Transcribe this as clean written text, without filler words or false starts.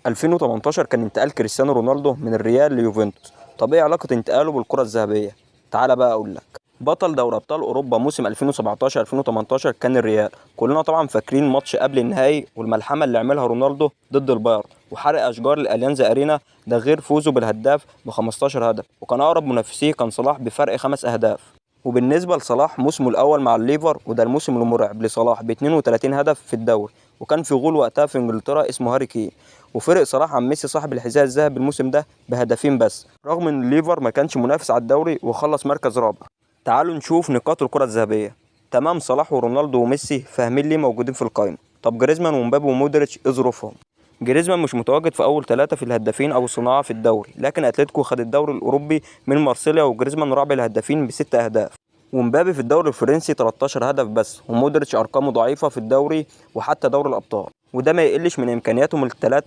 2018 كان انتقال كريستيانو رونالدو من الريال ليوفنتوس. طب ايه علاقة انتقاله بالكرة الذهبية؟ تعال بقى اقول لك. بطل دوري ابطال اوروبا موسم 2017 2018 كان الريال. كلنا طبعا فاكرين ماتش قبل النهائي والملحمة اللي عملها رونالدو ضد البايرن وحرق اشجار الاليانز ارينا، ده غير فوزه بالهداف ب 15 هدف، وكان اقرب منافسيه كان صلاح بفرق 5 اهداف. وبالنسبة لصلاح موسمه الأول مع الليفر، وده الموسم المرعب لصلاح ب 32 هدف في الدوري، وكان في غول وقتها في إنجلترا اسمه هاري كين، وفرق صلاح عن ميسي صاحب الحذاء الذهبي الموسم ده بهدفين بس، رغم إن الليفر ما كانش منافس على الدوري وخلص مركز رابع. تعالوا نشوف نقاط الكرة الذهبية. تمام، صلاح ورونالدو وميسي فاهمين ليه موجودين في القائمة. طب جريزمان ومبابي ومودريتش ايه ظروفهم؟ جريزمان مش متواجد في اول 3 في الهدافين او الصناعه في الدوري، لكن اتلتيكو خد الدوري الاوروبي من مارسيليا، وجريزمان رابع الهدافين ب6 اهداف. ومبابي في الدوري الفرنسي 13 هدف بس، ومودريتش ارقامه ضعيفه في الدوري وحتى دوري الابطال، وده ما يقلش من امكانياتهم الثلاثه